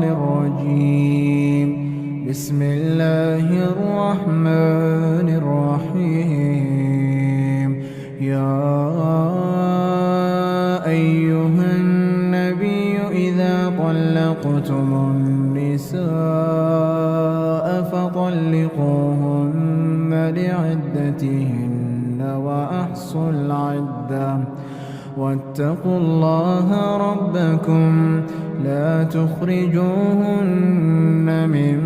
الرجيم. بسم الله الرحمن الرحيم. يا أيها النبي إذا طلقتم النساء فطلقوهن لعدتهن وأحصوا العدة واتقوا الله ربكم لا تخرجوهن من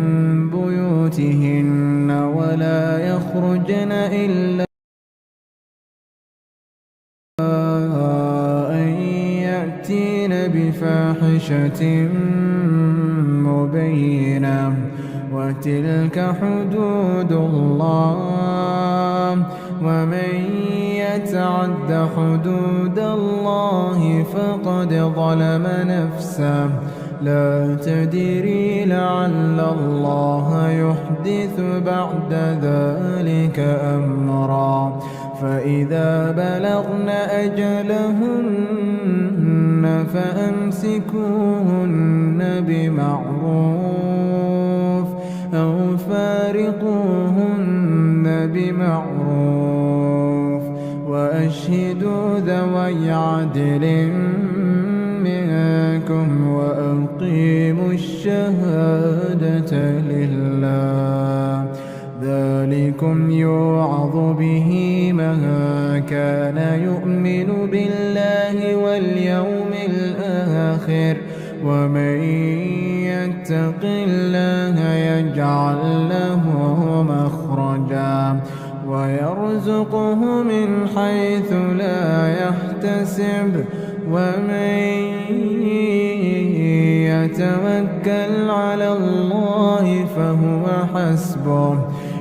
بيوتهن ولا يخرجن إلا أن يأتين بفاحشة مبينة وتلك حدود الله ومن يتعد حدود الله فقد ظلم نفسه لا تدري لعل الله يحدث بعد ذلك أمرا فإذا بلغن أجلهن فأمسكوهن بمعروف أو فارقوهن بمعروف وأشهدوا ذوي عدل منكم وأقيموا الشهادة لله ذلكم يوعظ به من كان يؤمن بالله واليوم الآخر ومن يتق الله يجعل له مخرجا ويرزقه من حيث لا يحتسب ومن يتوكل على الله فهو حسبه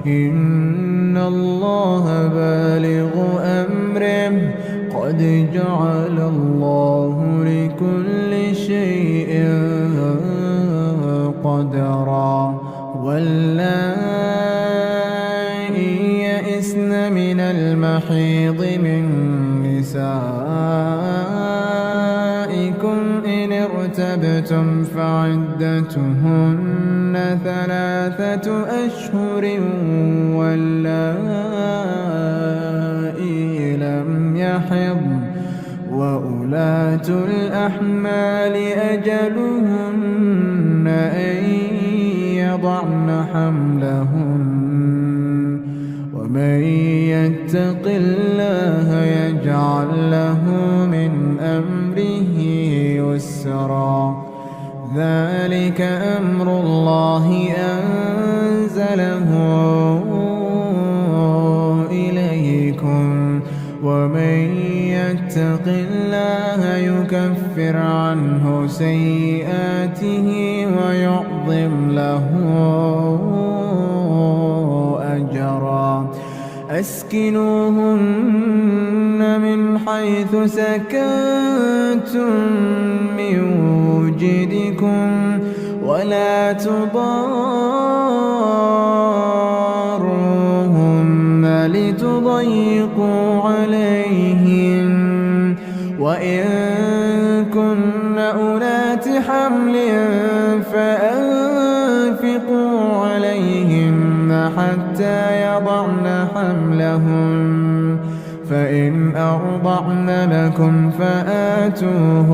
إن الله بالغ أمره قد جعل الله لكل شيء قدرا واللائي يئسن من المحيض من نسائكم إن ارتبتم فعدتهن 3 أشهر واللائي لم يحضن وأولاة الأحمال أجلهن أن يضعن حملهن ومن يتق الله يجعل له من أمره يسرا ذلك أمر الله أنزله إليكم ومن يتق الله يكفر عنه سيئاته ويعظم له أجرا أسكنوهن من حيث سكنتم من وجدكم ولا تضاروهن لتضيقوا عليهن وإن كن أولات حمل فأنفقوا عليهن حتى يضعن حملهن فإن أرضعن لكم فآتوهن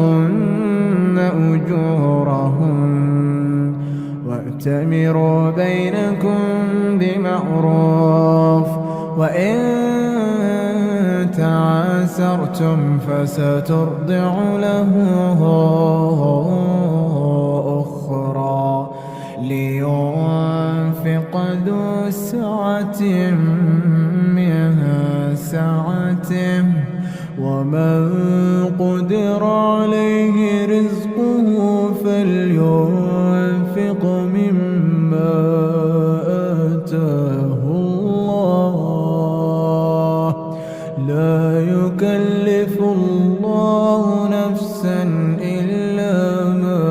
أجورهن وأتمروا بينكم بمعروف وإن تعاسرتم فسترضع له أخرى لينفق ذو سعة من سعته ومن قدر عليه رزقه فلينفق مما آتاه الله لا يكلف الله نفسا إلا ما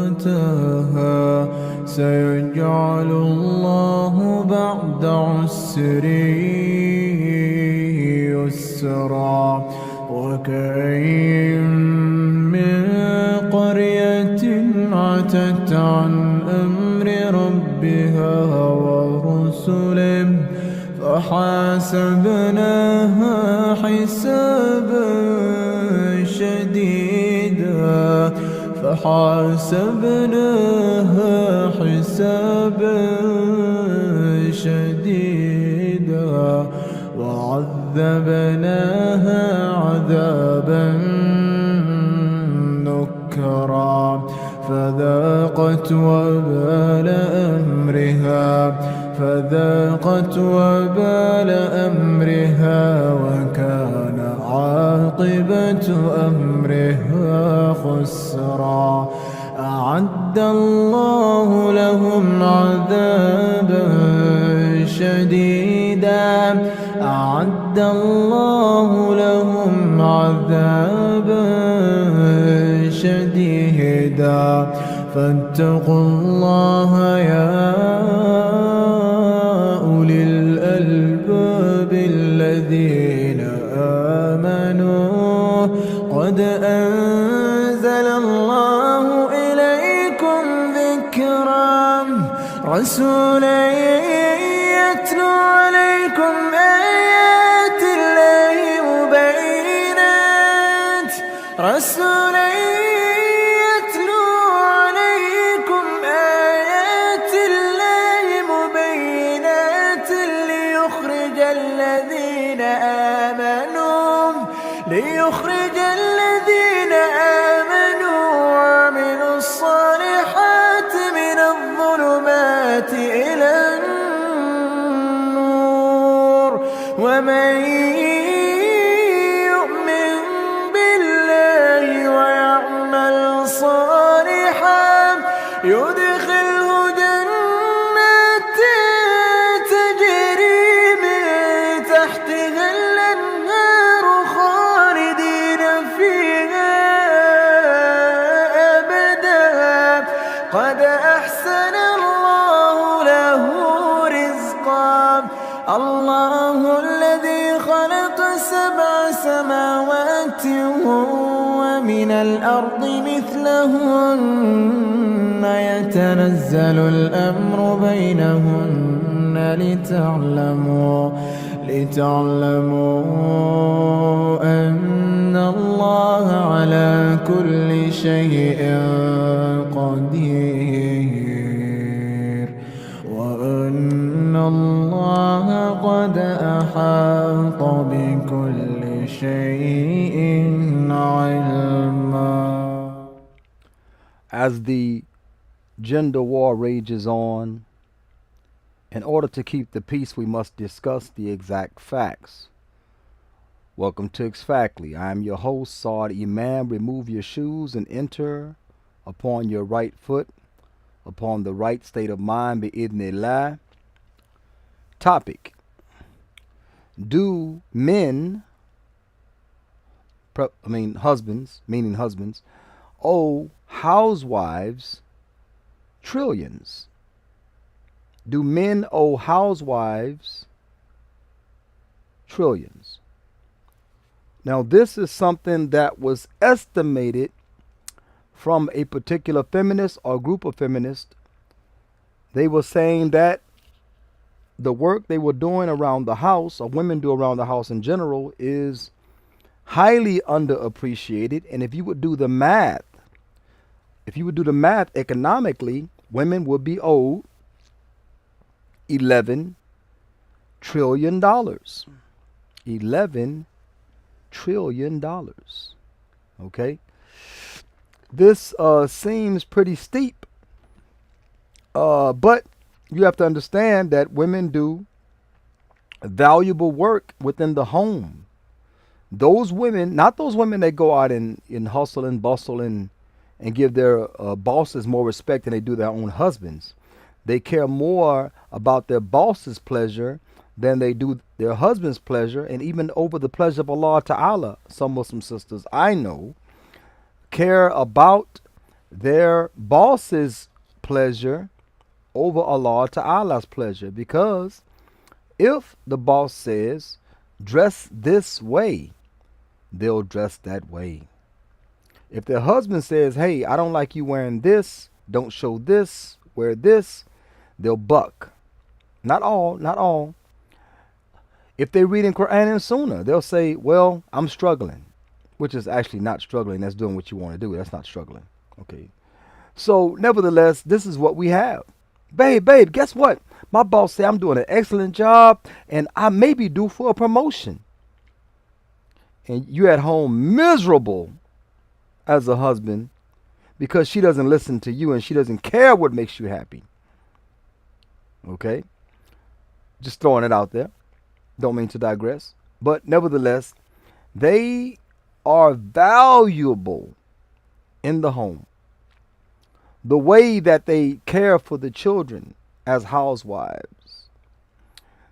آتاها سيجعل الله بعد عسر يسرا وكأين من قرية عتت عن أمر ربها ورسله فحاسبناها حسابا شديدا فحاسبناها حسابا شديدا وعذبناها عذابا نكرا فذاقت وبال أمرها وكان عاقبة أمرها خسرا أعد الله لهم عذابا شديدا أعد الله لهم عذابا شديدا فاتقوا الله يا أولي الألباب الذين آمنوا قد أنزل الله إليكم ذكرا رسولا يتلو عليكم آيات الله مبينات رسولا يتلو عليكم آيات الله مبينات ليخرج الذين آمنوا وعملوا الصالحات من الظلمات إلى النور ومن يؤمن بالله ويعمل صالحا يدخله جنات تجري من تحتها الأنهار خالدين فيها أبدا قد أحسن الله له رزقا الله الذي خلق 7 سماوات ومن الأرض مثلهن يتنزل الأمر بينهن لتعلموا أن الله على كل شيء قدير وأن الله قد أحاط بكل شيء علما. As the gender war rages on, in order to keep the peace, we must discuss the exact facts. Welcome to Exactly. I am your host, Saad Imam. Remove your shoes and enter upon your right foot, upon the right state of mind, bi'idhnillah. Topic: do men, husbands, meaning husbands, owe housewives trillions? Do men owe housewives trillions? Now, this is something that was estimated from a particular feminist or group of feminists. They were saying that the work they were doing around the house, or women do around the house in general, is highly underappreciated. And if you would do the math economically, women would be owed $11 trillion. $11 trillion. Okay? This seems pretty steep. But you have to understand that women do valuable work within the home. Those women, not those women that go out and hustle and bustle and give their bosses more respect than they do their own husbands. They care more about their boss's pleasure than they do their husband's pleasure, and even over the pleasure of Allah Ta'ala. Some Muslim sisters I know care about their boss's pleasure over Allah Ta'ala's pleasure, because if the boss says dress this way, they'll dress that way. If their husband says, "Hey, I don't like you wearing this. Don't show this. Wear this," they'll buck. Not all, not all. If they read in Quran and Sunnah, they'll say, "Well, I'm struggling," which is actually not struggling. That's doing what you want to do. That's not struggling. Okay. So, nevertheless, this is what we have. Babe, guess what? My boss say I'm doing an excellent job and I may be due for a promotion. And you at home miserable as a husband because she doesn't listen to you and she doesn't care what makes you happy. Okay? Just throwing it out there. Don't mean to digress. But nevertheless, they are valuable in the home. The way that they care for the children as housewives,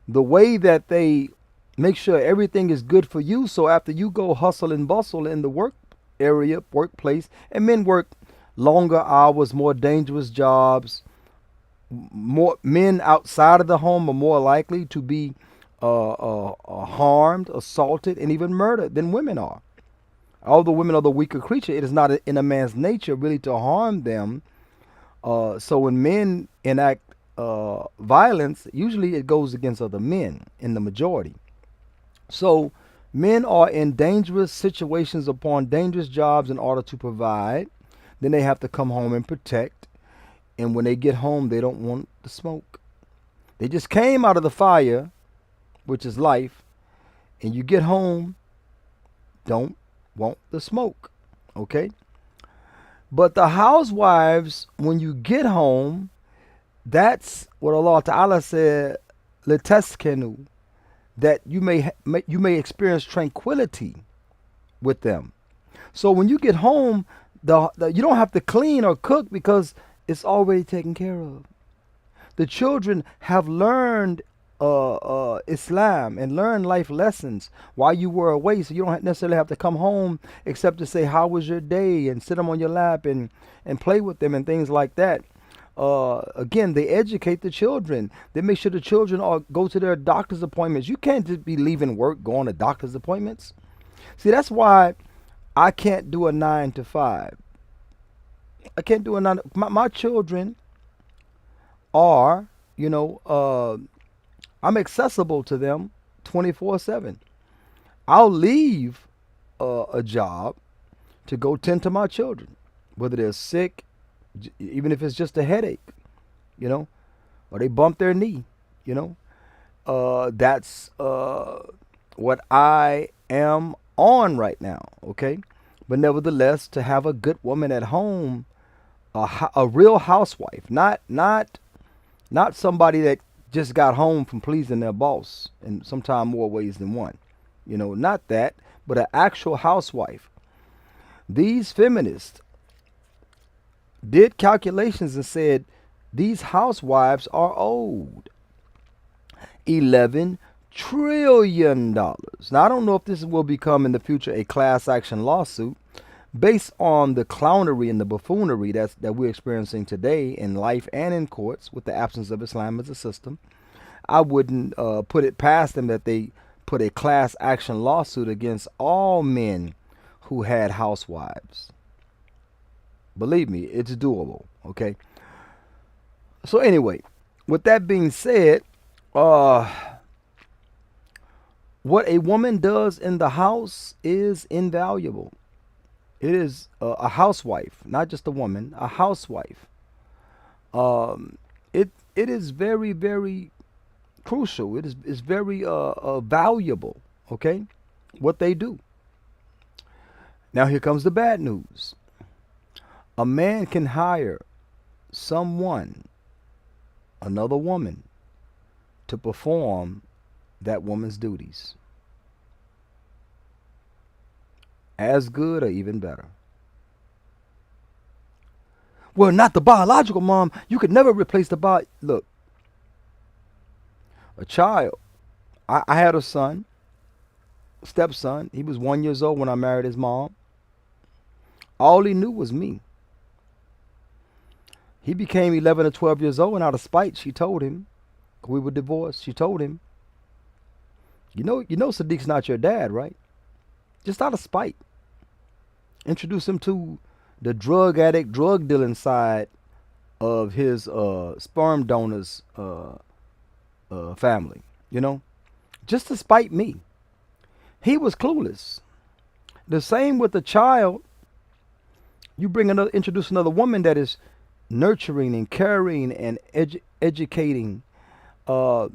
the way that they make sure everything is good for you, so after you go hustle and bustle in the work area, workplace, and men work longer hours, more dangerous jobs, more men outside of the home are more likely to be harmed, assaulted, and even murdered than women are. Although women are the weaker creature, it is not in a man's nature really to harm them. So when men enact violence, usually it goes against other men in the majority. So men are in dangerous situations upon dangerous jobs in order to provide. Then they have to come home and protect. And when they get home, they don't want the smoke. They just came out of the fire, which is life, and you get home, don't want the smoke. Okay? But the housewives, when you get home, that's what Allah Ta'ala said, لِتَسْكَنُوا, that you may experience tranquility with them. So when you get home, you don't have to clean or cook because it's already taken care of. The children have learned Islam and learned life lessons while you were away, so you don't necessarily have to come home except to say, "How was your day?" and sit them on your lap and play with them and things like that. Again, they educate the children. They make sure the children go to their doctor's appointments. You can't just be leaving work, going to doctor's appointments. See, that's why I can't do a 9 to 5. I can't do a 9. My children are, I'm accessible to them 24/7. I'll leave a job to go tend to my children, whether they're sick, even if it's just a headache, or they bump their knee, that's what I am on right now, okay? But nevertheless, to have a good woman at home, a real housewife, not somebody that just got home from pleasing their boss in sometimes more ways than one, not that, but an actual housewife. These feminists did calculations and said these housewives are owed $11 trillion. Now, I don't know if this will become in the future a class action lawsuit based on the clownery and the buffoonery that we're experiencing today in life and in courts with the absence of Islam as a system. I wouldn't put it past them that they put a class action lawsuit against all men who had housewives. Believe me, it's doable, okay? So anyway, with that being said, what a woman does in the house is invaluable. It is a housewife, not just a woman, a housewife. It is very, very crucial. It is very valuable, okay, what they do. Now here comes the bad news. A man can hire someone, another woman, to perform that woman's duties. As good or even better. Well, not the biological mom. You could never replace the bio. Look, a child. I had a son, stepson. He was 1 year old when I married his mom. All he knew was me. He became 11 or 12 years old, and out of spite, she told him, we were divorced, she told him, you know Sadiq's not your dad, right? Just out of spite. Introduce him to the drug addict, drug dealing side of his sperm donors family. You know, just to spite me. He was clueless. The same with the child. You bring another, introduce another woman that is nurturing and caring and educating. Uh,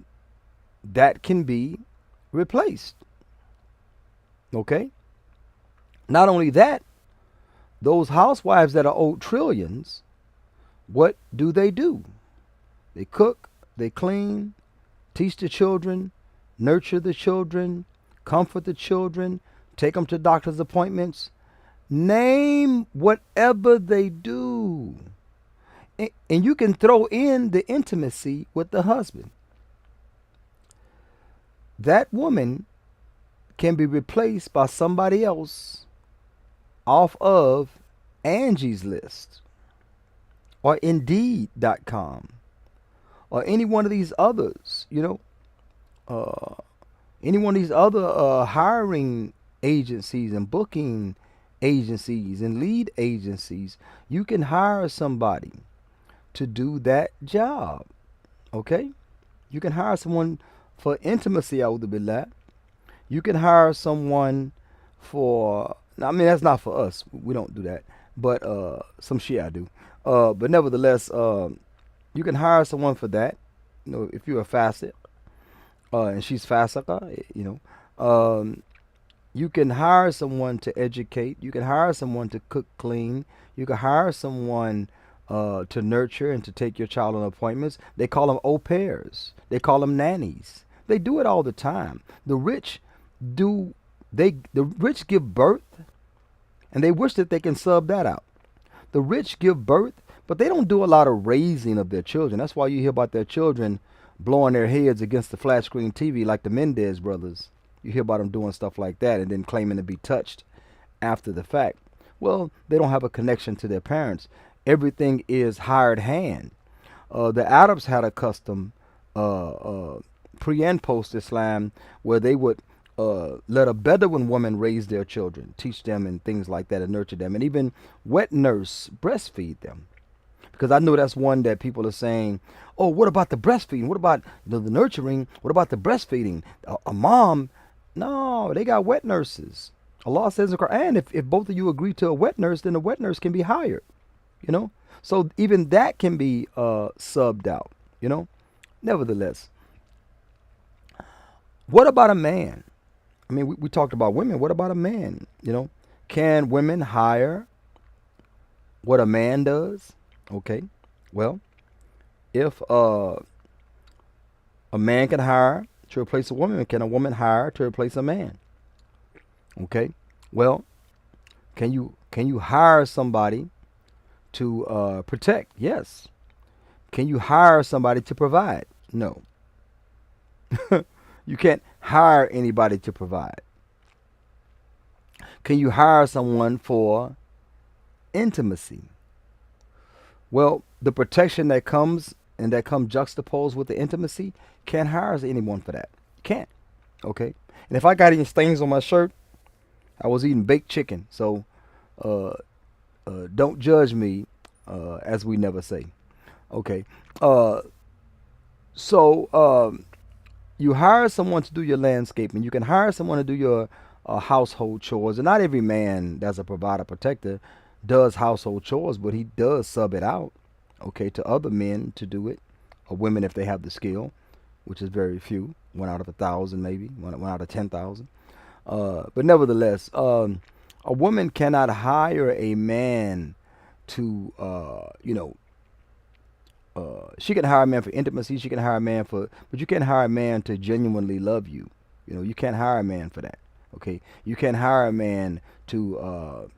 that can be replaced. Okay. Not only that, those housewives that are owed trillions, what do? They cook, they clean, teach the children, nurture the children, comfort the children, take them to doctor's appointments. Name whatever they do. And you can throw in the intimacy with the husband. That woman can be replaced by somebody else off of Angie's List or Indeed.com or any one of these others, any one of these other hiring agencies and booking agencies and lead agencies. You can hire somebody to do that job. Okay? You can hire someone for intimacy, a'udhu billah. You can hire someone for, I mean, that's not for us. We don't do that. But some Shia do. But nevertheless, you can hire someone for that. If you're a facet, and she's fasika, you can hire someone to educate. You can hire someone to cook, clean. You can hire someone to nurture and to take your child on appointments. They call them au pairs. They call them nannies. They do it all the time. The rich do. The rich give birth, and they wish that they can sub that out. The rich give birth, but they don't do a lot of raising of their children. That's why you hear about their children blowing their heads against the flat screen TV like the Mendez brothers. You hear about them doing stuff like that and then claiming to be touched after the fact. Well, they don't have a connection to their parents. Everything is hired hand. The Arabs had a custom pre and post Islam where they would let a Bedouin woman raise their children, teach them and things like that and nurture them, and even wet nurse breastfeed them. Because I know that's one that people are saying, oh, what about the breastfeeding? What about the nurturing? What about the breastfeeding? A mom? No, they got wet nurses. Allah says in the Quran, if both of you agree to a wet nurse, then the wet nurse can be hired. So even that can be subbed out. Nevertheless, what about a man? I mean, we talked about women. What about a man? Can women hire what a man does? Okay. Well, if a man can hire to replace a woman, can a woman hire to replace a man? Okay. Well, can you hire somebody to protect? Yes. Can you hire somebody to provide? No. You can't hire anybody to provide. Can you hire someone for intimacy? Well, the protection that comes juxtaposed with the intimacy, can't hire anyone for that. Can't. Okay. And if I got any stains on my shirt, I was eating baked chicken. So don't judge me, as we never say. Okay. So you hire someone to do your landscaping. You can hire someone to do your household chores. And not every man that's a provider protector does household chores, but he does sub it out, okay, to other men to do it, or women if they have the skill, which is very few, 1 out of 1,000 maybe, 1 out of 10,000. But nevertheless, a woman cannot hire a man to, she can hire a man for intimacy. She can hire a man but you can't hire a man to genuinely love you. You can't hire a man for that. Okay, you can't hire a man to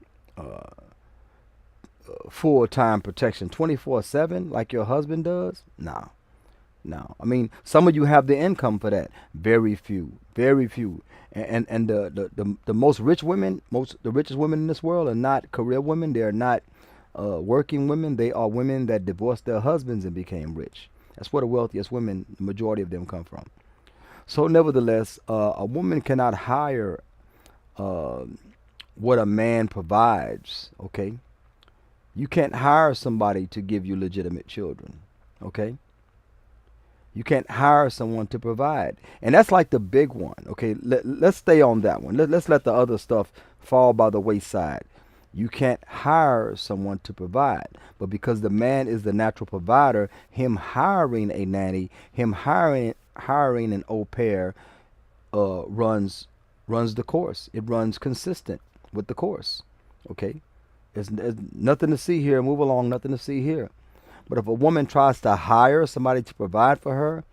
full-time protection 24/7 like your husband does. No. I mean, some of you have the income for that. Very few. And the most rich women, the richest women in this world are not career women. They are not working women. They are women that divorced their husbands and became rich. That's where the wealthiest women, the majority of them, come from. So nevertheless, a woman cannot hire what a man provides, okay? You can't hire somebody to give you legitimate children, okay? You can't hire someone to provide. And that's like the big one, okay? Let's stay on that one. Let's let the other stuff fall by the wayside. You can't hire someone to provide. But because the man is the natural provider, him hiring a nanny, him hiring an au pair, runs the course. It runs consistent with the course. Okay? There's nothing to see here. Move along, nothing to see here. But if a woman tries to hire somebody to provide for her,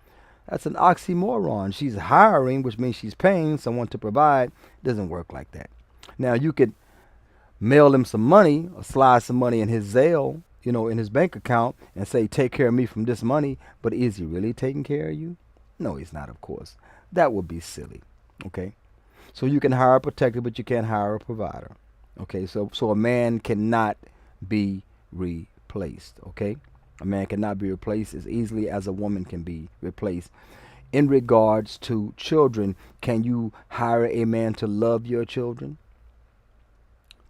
that's an oxymoron. She's hiring, which means she's paying someone to provide. It doesn't work like that. Now, you could mail him some money or slide some money in his Zelle, in his bank account and say, take care of me from this money. But is he really taking care of you? No, he's not, of course. That would be silly. Okay? So you can hire a protector, but you can't hire a provider. Okay? So a man cannot be replaced. Okay? A man cannot be replaced as easily as a woman can be replaced. In regards to children, can you hire a man to love your children?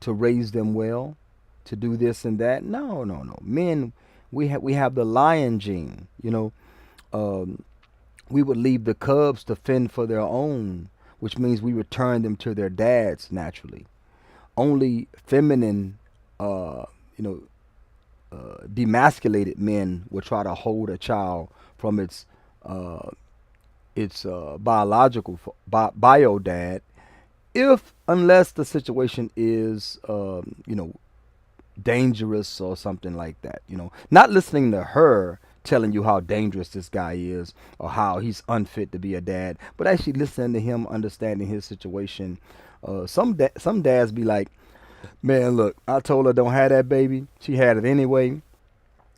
To raise them well? To do this and that? No, no, no. Men, we have the lion gene. We would leave the cubs to fend for their own, which means we return them to their dads naturally. Only feminine, demasculated men will try to hold a child from its biological bio dad, if unless the situation is dangerous or something like that. Not listening to her telling you how dangerous this guy is or how he's unfit to be a dad, but actually listening to him, understanding his situation. Some dads be like, man, look, I told her don't have that baby. She had it anyway.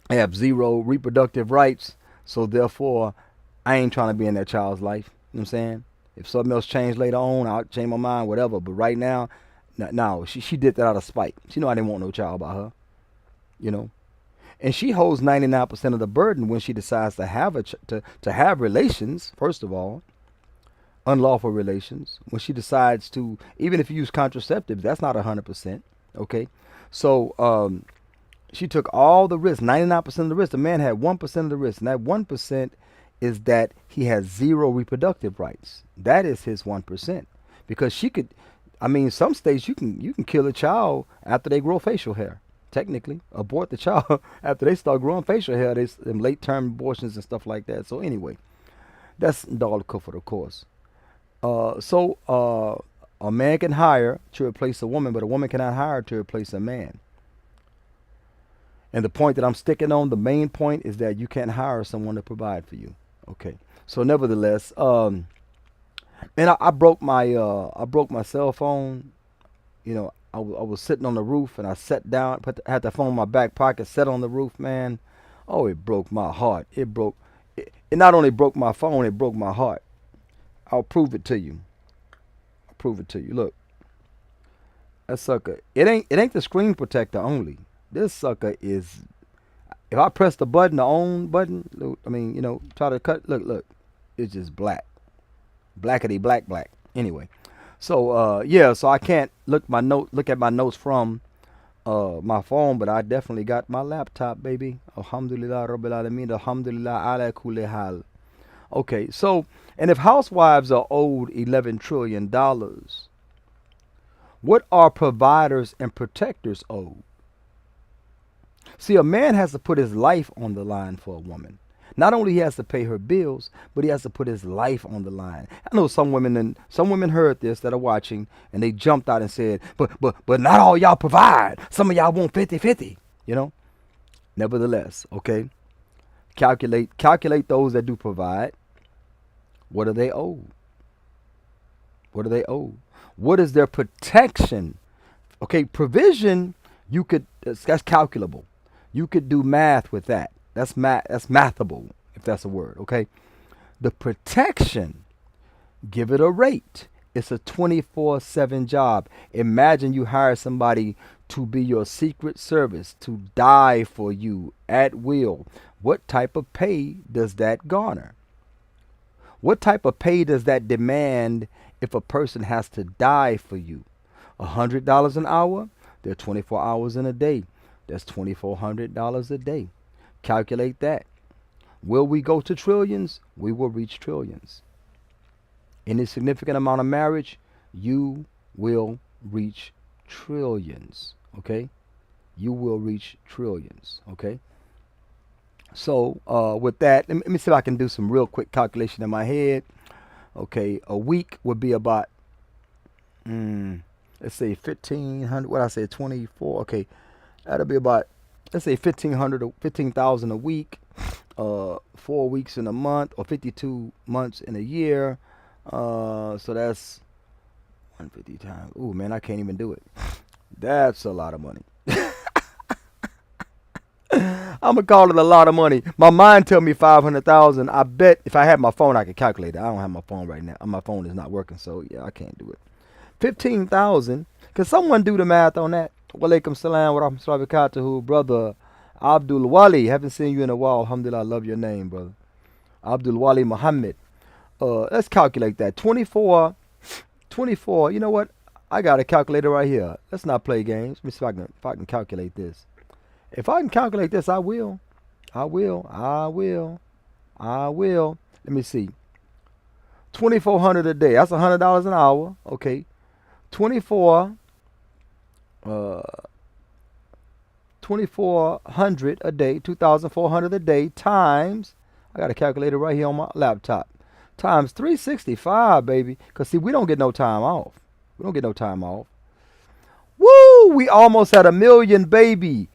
I have zero reproductive rights, so therefore I ain't trying to be in that child's life. You know what I'm saying? If something else changed later on, I'll change my mind, whatever. But right now, no, she did that out of spite. She know I didn't want no child by her, you know. And she holds 99% of the burden when she decides to have to have relations. First of all, unlawful relations. When she decides to, even if you use contraceptives, that's not 100%. Okay, so she took all the risk, 99% of the risk. The man had 1% of the risk, and that 1% is that he has zero reproductive rights. That is his 1%, because she could. I mean, some states you can kill a child after they grow facial hair. Technically, abort the child after they start growing facial hair. They them late term abortions and stuff like that. So anyway, that's dog for the course. A man can hire to replace a woman, but a woman cannot hire to replace a man. And the point that I'm sticking on, the main point, is that you can't hire someone to provide for you. Okay. So nevertheless, and I broke my cell phone. I was sitting on the roof and I sat down, had the phone in my back pocket, sat on the roof, man. Oh, it broke my heart. It not only broke my phone, it broke my heart. I'll prove it to you. I'll prove it to you. Look, that sucker. It ain't the screen protector only. This sucker is. If I press the button, the on button, try to cut. Look, it's just black, blackety black. Anyway, so so I can't look at my notes from my phone, but I definitely got my laptop, baby. Alhamdulillah Rabbil Alameen. Alhamdulillah ala kulli hal. Okay, so, and if housewives are owed $11 trillion, what are providers and protectors owed? See, a man has to put his life on the line for a woman. Not only he has to pay her bills, but he has to put his life on the line. I know some women heard this that are watching, and they jumped out and said, but not all y'all provide. Some of y'all want 50-50, Nevertheless, okay, calculate those that do provide. What are they owed? What are they owed? What is their protection? Okay, provision, that's calculable. You could do math with that. That's mathable, if that's a word, okay? The protection, give it a rate. It's a 24/7 job. Imagine you hire somebody to be your secret service, to die for you at will. What type of pay does that garner? What type of pay does that demand if a person has to die for you? $100 an hour, there are 24 hours in a day. That's $2,400 a day. Calculate that. Will we go to trillions? We will reach trillions. Any significant amount of marriage, you will reach trillions. Okay? You will reach trillions. Okay? So, with that, let me see if I can do some real quick calculation in my head. Okay, a week would be about, let's say 1,500. What I said, 24. Okay, that'll be about, let's say 1,500 or 15,000 a week. 4 weeks in a month, or 52 months in a year. So that's 150 times. Ooh, man, I can't even do it. That's a lot of money. I'm gonna call it a lot of money. My mind tell me 500,000. I bet if I had my phone, I could calculate it. I don't have my phone right now. My phone is not working, so yeah, I can't do it. 15,000. Can someone do the math on that? Walaikum salam wa rahmatullahi wa barakatuhu, brother Abdul Wali. Haven't seen you in a while. Alhamdulillah, I love your name, brother. Abdul Wali Muhammad. Let's calculate that. 24. 24. You know what? I got a calculator right here. Let's not play games. Let me see if I can calculate this. If I can calculate this, I will. I will. I will. I will. Let me see. 2,400 a day. That's $100 an hour. Okay. 24. 2,400 a day. 2,400 a day times. I got a calculator right here on my laptop. Times 365, baby. Cause see, we don't get no time off. We don't get no time off. Woo! We almost had 1 million, baby.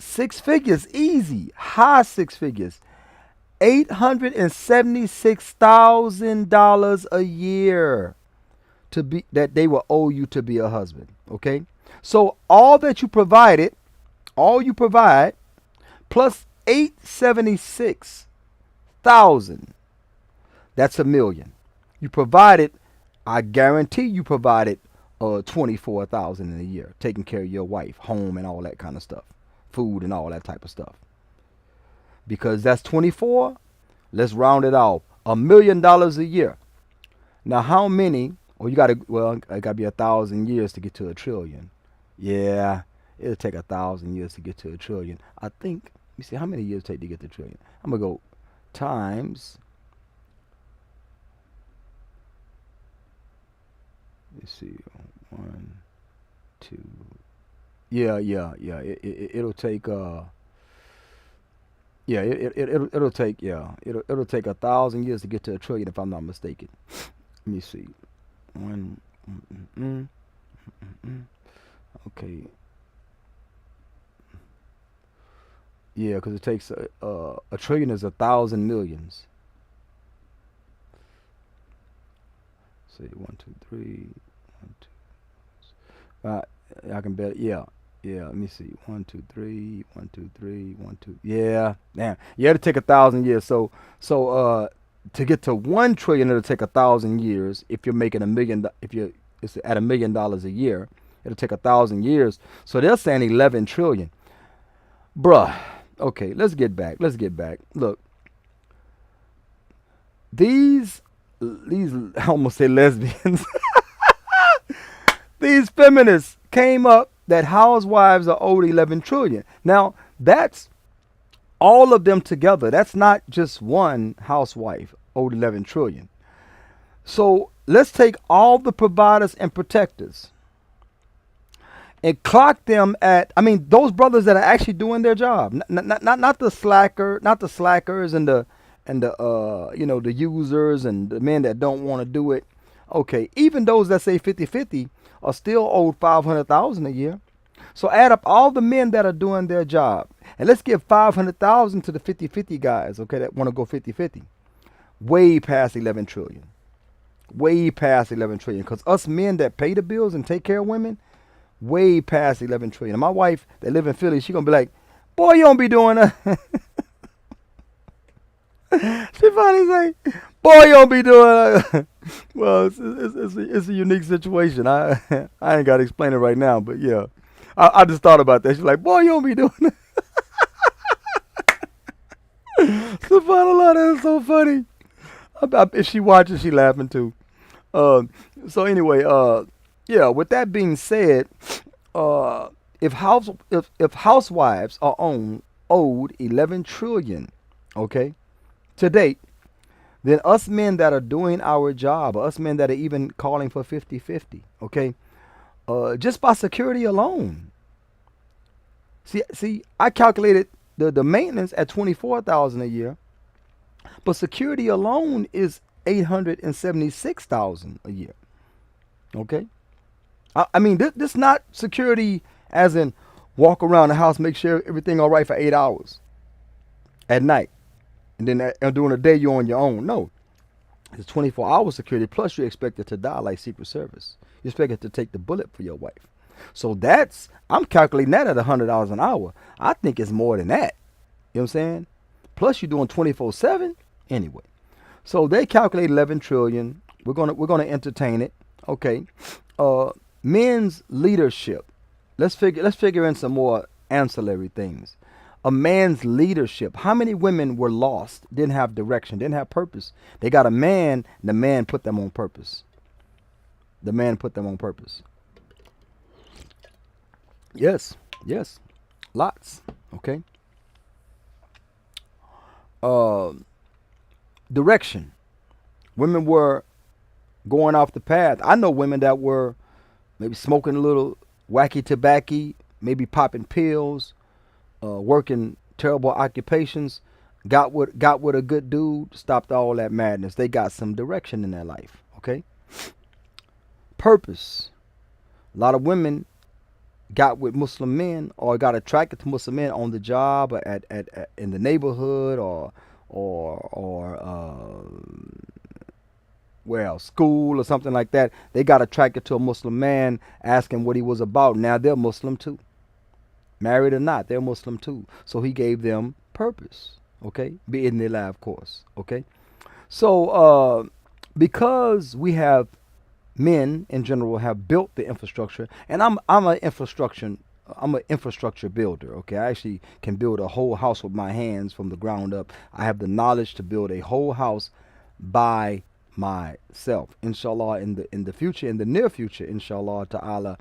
6 figures, easy, high 6 figures, $876,000 a year to be that they will owe you to be a husband. Okay, so all that you provided, all you provide, plus 876,000, that's 1 million. You provided, I guarantee you provided 24,000 in a year, taking care of your wife, home, and all that kind of stuff. Food and all that type of stuff. Because that's 24, let's round it off. $1 million a year. Now how many, it gotta be 1,000 years to get to a trillion. Yeah, it'll take 1,000 years to get to a trillion. I think, let me see, how many years take to get to a trillion? I'm gonna go times, let's see, 1, 2, yeah. It'll take it'll take it'll take 1,000 years to get to a trillion if I'm not mistaken. Let me see. Okay. Yeah, because it takes a trillion is 1,000 millions. See, 1, 2, 3, 1, 2. I can bet. Yeah. Let me see. 1, 2, 3. 1, 2, 3. 1, 2. Yeah. Damn. Yeah, it'll take 1,000 years. So to get to 1 trillion, it'll take 1,000 years. If you're making $1 million, it's at $1 million a year, it'll take 1,000 years. So they're saying 11 trillion. Bruh. Okay, let's get back. Look, these I almost say lesbians. These feminists came up that housewives are owed 11 trillion. Now, that's all of them together. That's not just one housewife owed 11 trillion. So let's take all the providers and protectors and clock them at, those brothers that are actually doing their job, not the slackers and the the users and the men that don't want to do it. Okay, even those that say 50-50 are still owed 500,000 a year. So add up all the men that are doing their job, and let's give 500,000 to the 50-50 guys, okay, that want to go 50-50. Way past 11 trillion. Way past 11 trillion. Because us men that pay the bills and take care of women, way past 11 trillion. And my wife that live in Philly, she gonna be like, boy, you don't be doing that. She finally say, boy, you don't be doing that. Well, it's a unique situation. I ain't got to explain it right now, but yeah. I just thought about that. She's like, boy, you don't be doing that. SubhanAllah, that's so funny. If she watches, she laughing too. So anyway, Yeah. With that being said, uh, if housewives are owed 11 trillion, okay, to date, then us men that are doing our job, us men that are even calling for 50-50, okay, just by security alone. See, I calculated the maintenance at 24,000 a year, but security alone is 876,000 a year. Okay, I mean this not security as in walk around the house, make sure everything all right for 8 hours at night, and then during the day you're on your own. No, it's 24-hour security. Plus you're expected to die like Secret Service. You're expected to take the bullet for your wife. So that's I'm calculating that at $100 an hour. I think it's more than that. You know what I'm saying? Plus you're doing 24/7 anyway. So they calculate 11 trillion. We're gonna entertain it. Okay. Uh, men's leadership. Let's figure in some more ancillary things. A man's leadership. How many women were lost? Didn't have direction. Didn't have purpose. They got a man. And the man put them on purpose. The man put them on purpose. Yes. Yes. Lots. Okay. Uh, direction. Women were going off the path. I know women that were maybe smoking a little wacky tobacco, maybe popping pills, working terrible occupations, got with a good dude, stopped all that madness. They got some direction in their life. Okay, purpose. A lot of women got with Muslim men or got attracted to Muslim men on the job or at in the neighborhood or well, school or something like that. They got attracted to a Muslim man, asking what he was about. Now they're Muslim too. Married or not, they're Muslim too. So he gave them purpose. Okay, be in their life, of course. Okay, so because we have men in general have built the infrastructure, and I'm an infrastructure builder. Okay, I actually can build a whole house with my hands from the ground up. I have the knowledge to build a whole house by myself. Inshallah, in the future, in the near future, inshallah ta'ala,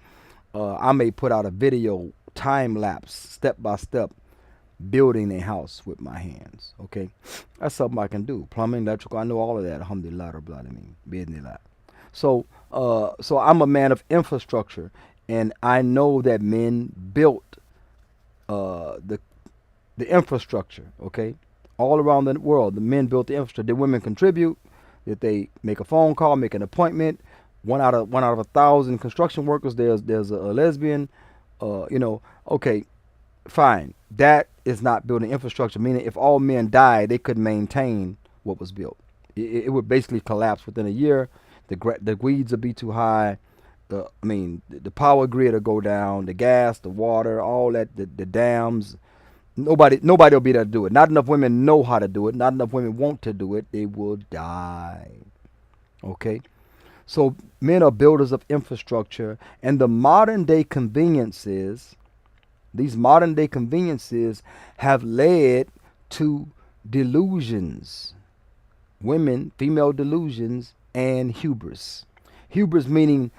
I may put out a video time lapse, step by step, building a house with my hands. Okay, that's something I can do. Plumbing, electrical, I know all of that. Alhamdulillah, Rabbil Alameen, bi'idhnillah. So I'm a man of infrastructure, and I know that men built the infrastructure. Okay, all around the world, the men built the infrastructure. Did women contribute? Did they make a phone call, make an appointment? One out of 1,000 construction workers, there's a lesbian. Okay, fine. That is not building infrastructure. Meaning, if all men died, they could maintain what was built. It would basically collapse within a year. The weeds would be too high. The power grid will go down. The gas, the water, all that, the dams. Nobody will be there to do it. Not enough women know how to do it. Not enough women want to do it. They will die. Okay? So men are builders of infrastructure, and the modern day conveniences, these modern day conveniences have led to delusions. Women, female delusions, and hubris. Hubris meaning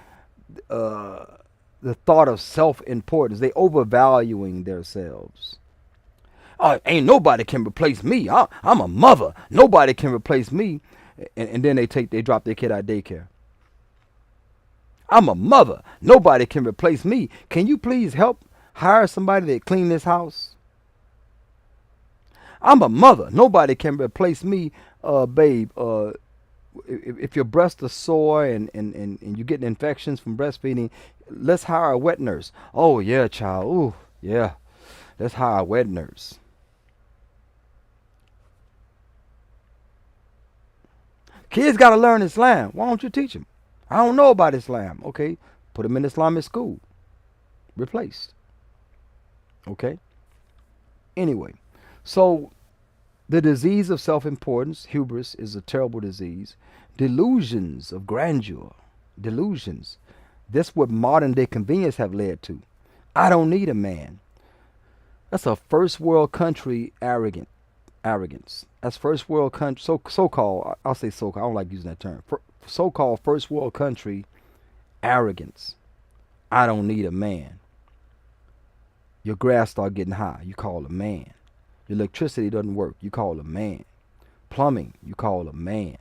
the thought of self-importance. They overvaluing themselves. Oh, ain't nobody can replace me. I'm a mother. Nobody can replace me. And then they drop their kid out of daycare. I'm a mother. Nobody can replace me. Can you please help hire somebody to clean this house? I'm a mother. Nobody can replace me, babe. If your breasts are sore and you're getting infections from breastfeeding, let's hire a wet nurse. Oh yeah, child. Ooh, yeah. Let's hire a wet nurse. Kids got to learn Islam. Why don't you teach them? I don't know about Islam. Okay, put them in Islamic school. Replaced. Okay. Anyway, so the disease of self-importance, hubris, is a terrible disease. Delusions of grandeur, delusions. That's what modern day convenience have led to. I don't need a man. That's a first world country arrogance. That's first world country, I'll say so-called, I don't like using that term. So-called first world country arrogance. I don't need a man. Your grass start getting high, you call a man. Your electricity doesn't work, you call a man. Plumbing, you call a man.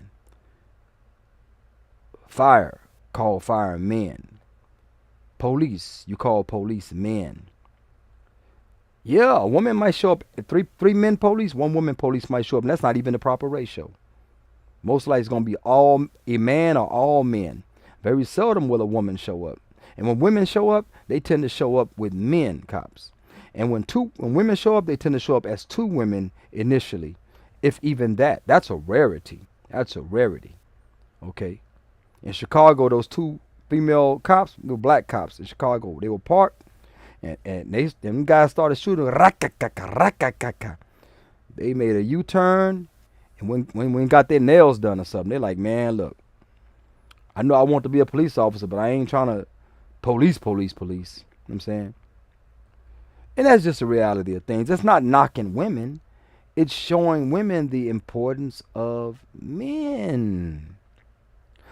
Fire, call firemen. Police, you call policemen. Yeah, a woman might show up. Three men police, one woman police might show up, and that's not even the proper ratio. Most likely it's gonna be all a man or all men. Very seldom will a woman show up. And when women show up, they tend to show up with men cops. And when women show up, they tend to show up as two women initially, if even that. That's a rarity. That's a rarity. Okay. In Chicago, those two female cops, the black cops in Chicago, they were parked, and them guys started shooting. Rakakaka, rakakaka. They made a U-turn, and when got their nails done or something, they're like, man, look, I know I want to be a police officer, but I ain't trying to police. You know what I'm saying? And that's just the reality of things. It's not knocking women. It's showing women the importance of men.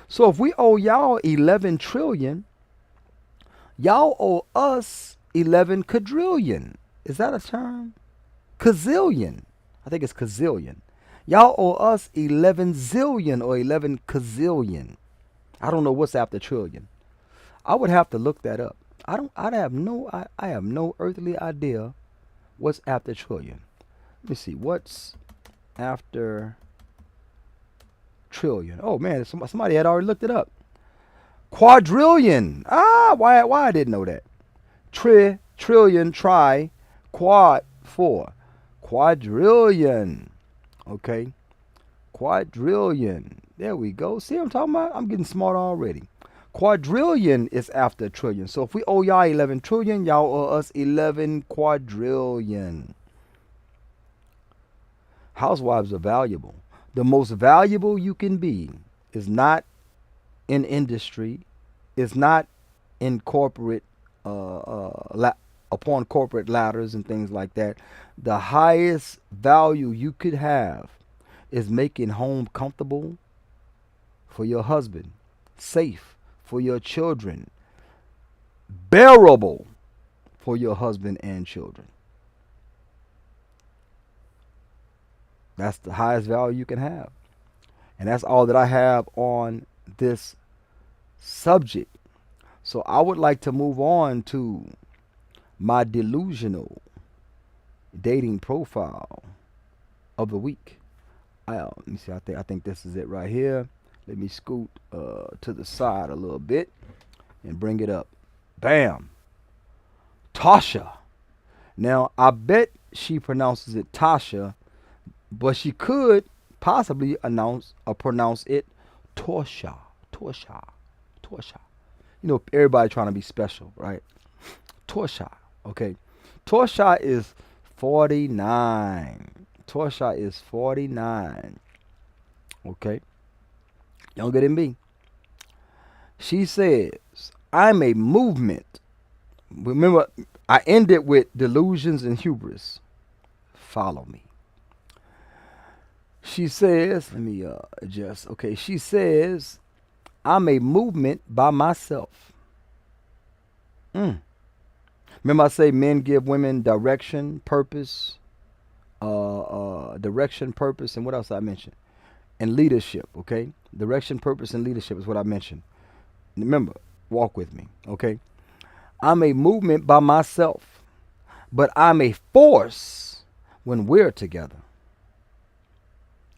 So if we owe y'all 11 trillion, y'all owe us 11 quadrillion. Is that a term? Kazillion. I think it's kazillion. Y'all owe us 11 zillion or 11 kazillion. I don't know what's after trillion. I would have to look that up. I have no earthly idea what's after trillion. Let me see. What's after trillion? Oh man, somebody had already looked it up. Quadrillion. Why I didn't know that. Trillion, quad, 4. Quadrillion. Okay. Quadrillion. There we go. See what I'm talking about? I'm getting smart already. Quadrillion is after a trillion. So if we owe y'all 11 trillion, y'all owe us 11 quadrillion. Housewives are valuable. The most valuable you can be is not in industry, is not in corporate, upon corporate ladders and things like that. The highest value you could have is making home comfortable for your husband, safe for your children, bearable for your husband and children. That's the highest value you can have. And that's all that I have on this subject. So I would like to move on to my delusional dating profile of the week. Let me see. I think this is it right here. Let me scoot to the side a little bit and bring it up. Bam. Tasha. Now I bet she pronounces it Tasha, but she could possibly pronounce it Torsha. Torsha. You know, everybody trying to be special, right? Torsha. Okay. Torsha is 49. Torsha is 49. Okay. Younger than me. She says, I'm a movement. Remember, I ended with delusions and hubris. Follow me. She says, let me adjust. Okay, she says, I'm a movement by myself. Remember I say men give women direction, purpose, and what else I mentioned? And leadership, okay? Direction, purpose, and leadership is what I mentioned. Remember, walk with me, okay? I'm a movement by myself, but I'm a force when we're together.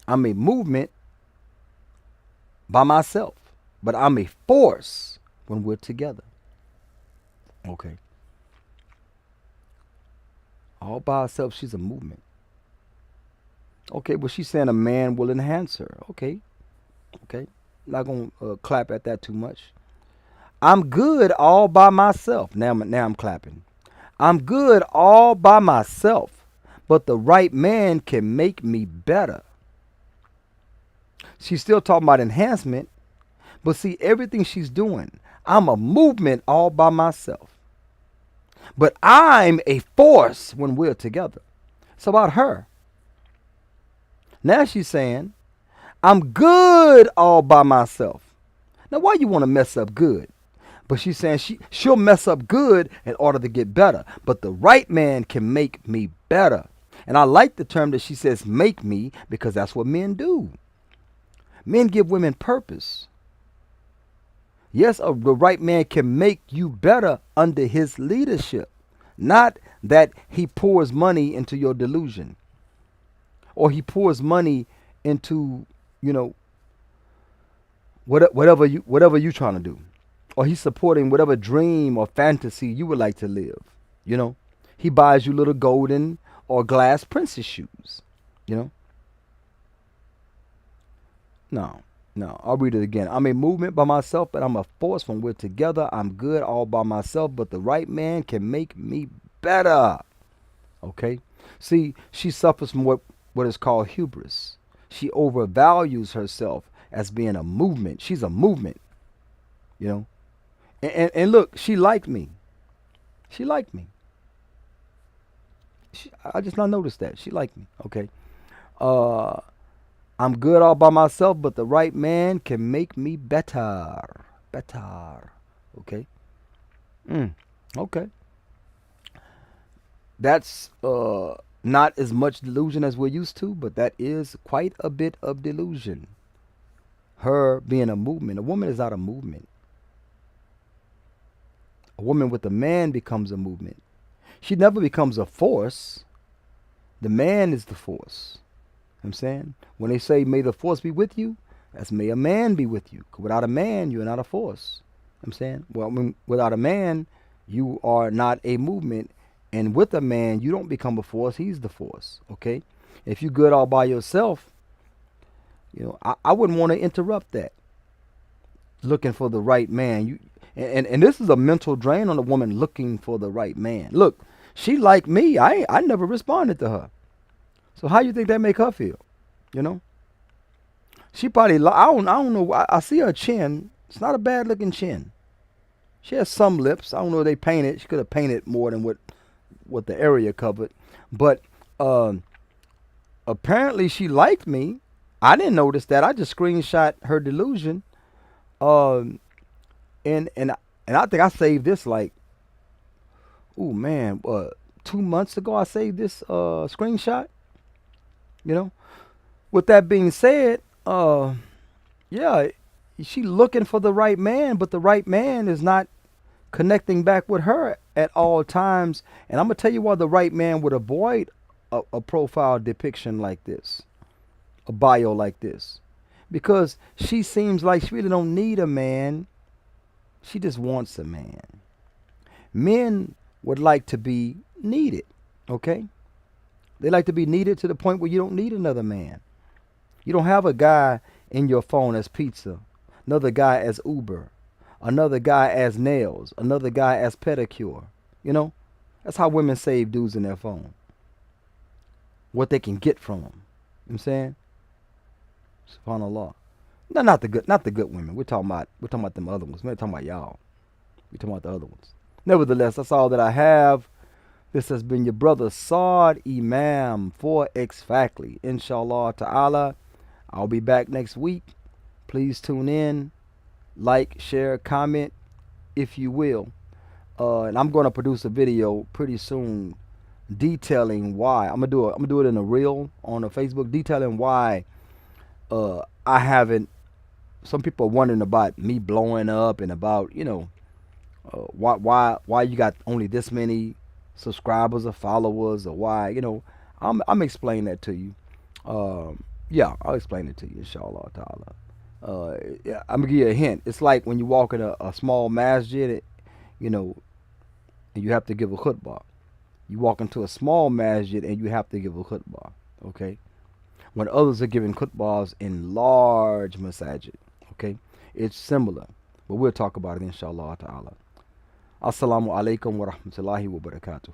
I'm a movement by myself, but I'm a force when we're together. Okay. All by herself, she's a movement. Okay, but she's saying a man will enhance her. Okay. Not going to clap at that too much. I'm good all by myself. Now I'm clapping. I'm good all by myself, but the right man can make me better. She's still talking about enhancement, but see, everything she's doing, I'm a movement all by myself, but I'm a force when we're together. It's about her. Now she's saying, I'm good all by myself. Now, why you want to mess up good? But she's saying she'll mess up good in order to get better. But the right man can make me better. And I like the term that she says make me, because that's what men do. Men give women purpose. Yes, the right man can make you better under his leadership. Not that he pours money into your delusion, or he pours money into, you know, whatever you trying to do, or he's supporting whatever dream or fantasy you would like to live. You know, he buys you little golden or glass princess shoes. You know, no, no. I'll read it again. I'm a movement by myself, but I'm a force when we're together. I'm good all by myself, but the right man can make me better. Okay. See, she suffers from what is called hubris. She overvalues herself as being a movement. She's a movement. You know, and look, she liked me. She liked me. I just not noticed that she liked me. Okay. Uh, I'm good all by myself, but the right man can make me better. Better. Okay. Mm, okay. That's not as much delusion as we're used to, but that is quite a bit of delusion. Her being a movement. A woman is not a movement. A woman with a man becomes a movement. She never becomes a force. The man is the force. You know what I'm saying? When they say, may the force be with you, that's may a man be with you. 'Cause without a man, you're not a force. You know what I'm saying? Well, without a man, you are not a movement. And with a man, you don't become a force. He's the force. Okay? If you're good all by yourself, you know, I wouldn't want to interrupt that. Looking for the right man. And this is a mental drain on a woman looking for the right man. Look, she like me. I never responded to her. So how you think that make her feel? You know? She probably I don't know. I see her chin. It's not a bad looking chin. She has some lips. I don't know if they painted. She could have painted more than what the area covered. But apparently she liked me. I didn't notice that. I just screenshot her delusion. Um, and I think I saved this like, oh man, 2 months ago I saved this screenshot. You know. With that being said, yeah, she looking for the right man, but the right man is not connecting back with her at all times. And I'm gonna tell you why the right man would avoid a profile depiction like this, a bio like this, because she seems like she really don't need a man. She just wants a man. Men would like to be needed. Okay, they like to be needed to the point where you don't need another man. You don't have a guy in your phone as pizza, another guy as Uber, another guy as nails, another guy as pedicure. You know, that's how women save dudes in their phone. What they can get from them. You know what I'm saying? SubhanAllah. No, not the good women. We're talking about them other ones. We're not talking about y'all. We're talking about the other ones. Nevertheless, that's all that I have. This has been your brother Saad Imam for X Factly. Inshallah ta'ala. I'll be back next week. Please tune in, like, share, comment, if you will. And I'm going to produce a video pretty soon detailing why. I'm gonna do it in a reel on the Facebook, detailing why I haven't. Some people are wondering about me blowing up and about why you got only this many subscribers or followers, or why I'm explaining that to you. Yeah, I'll explain it to you, inshallah ta'ala. Yeah, I'm gonna give you a hint. It's like when you walk in a small masjid, you know, and you have to give a khutbah. You walk into a small masjid and you have to give a khutbah. Okay, when others are giving khutbahs in large masajid. Okay, it's similar, but we'll talk about it inshallah ta'ala. Assalamu alaikum wa rahmatullahi wa barakatuh.